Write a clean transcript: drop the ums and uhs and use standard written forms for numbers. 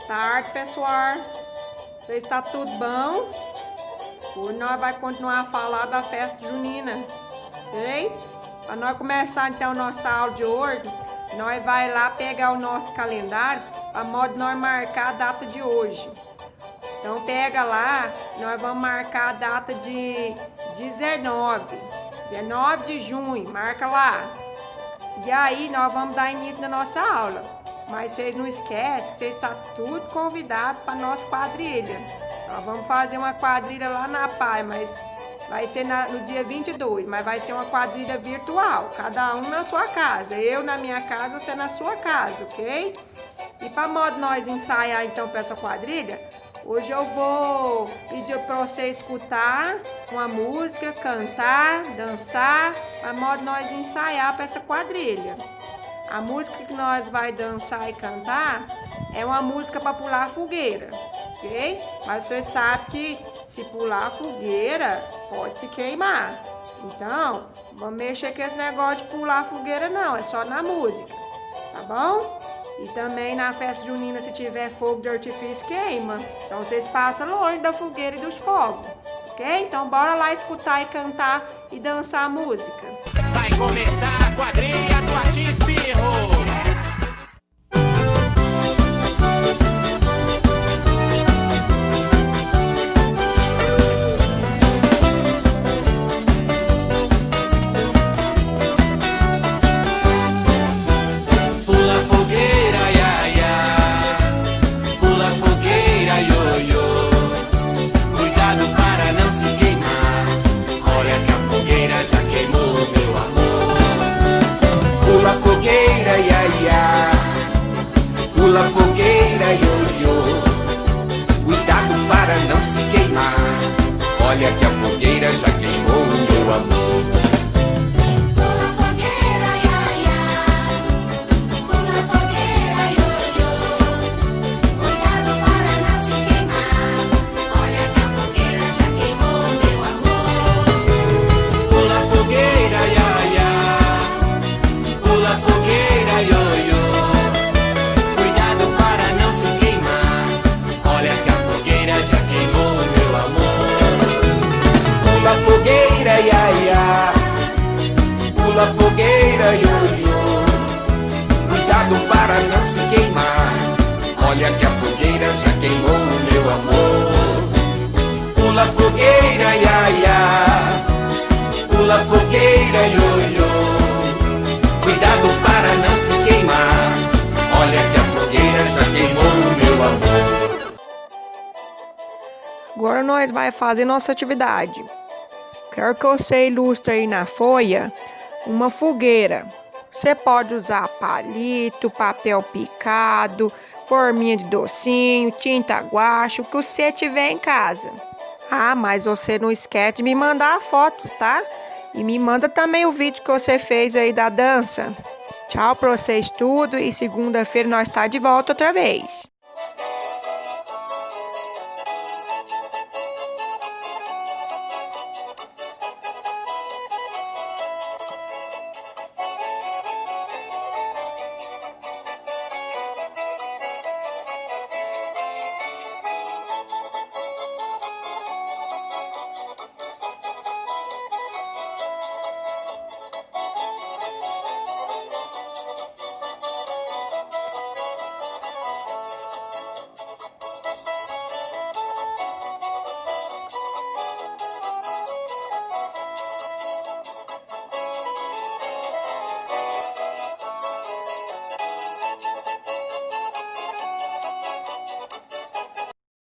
tarde, pessoal. Você está tudo bom? Hoje nós vamos continuar a falar da festa junina, ok? Para nós começar então nossa aula de hoje, nós vai lá pegar o nosso calendário para modo nós marcar a data de hoje. Então pega lá, nós vamos marcar a data de 19 de junho, marca lá. E aí nós vamos dar início na nossa aula. Mas vocês não esquecem que vocês estão tudo convidados para a nossa quadrilha. Nós vamos fazer uma quadrilha lá na PAI, mas vai ser no dia 22, mas vai ser uma quadrilha virtual, cada um na sua casa. Eu na minha casa, você na sua casa, ok? E para modo nós ensaiar então para essa quadrilha, hoje eu vou pedir para você escutar uma música, cantar, dançar, para modo nós ensaiar para essa quadrilha. A música que nós vai dançar e cantar é uma música para pular a fogueira, ok? Mas você sabe que se pular a fogueira pode se queimar. Então, vamos mexer com esse negócio de pular a fogueira não, é só na música, tá bom? E também na festa junina, se tiver fogo de artifício, queima. Então vocês passam longe da fogueira e dos fogos, ok? Então bora lá escutar e cantar e dançar a música. Vai começar a quadrilha do Artista Espirro. Pula fogueira, ioiô, cuidado para não se queimar. Olha que a fogueira já queimou o meu amor. Pula fogueira, iaiá, pula fogueira, ioiô, cuidado para não se queimar. Olha que a fogueira já queimou o meu amor. Pula fogueira, iaiá, pula fogueira, ioiô. Fogueira, iaiá, pula fogueira, ioiô, cuidado para não se queimar. Olha que a fogueira já queimou o meu amor. Pula fogueira, iaiá, pula fogueira, ioiô, cuidado para não se queimar. Olha que a fogueira já queimou o meu amor. Agora nós vai fazer nossa atividade. Quero que você ilustre aí na folha uma fogueira. Você pode usar palito, papel picado, forminha de docinho, tinta guache, o que você tiver em casa. Ah, mas você não esquece de me mandar a foto, tá? E me manda também o vídeo que você fez aí da dança. Tchau pra vocês tudo e segunda-feira nós tá de volta outra vez.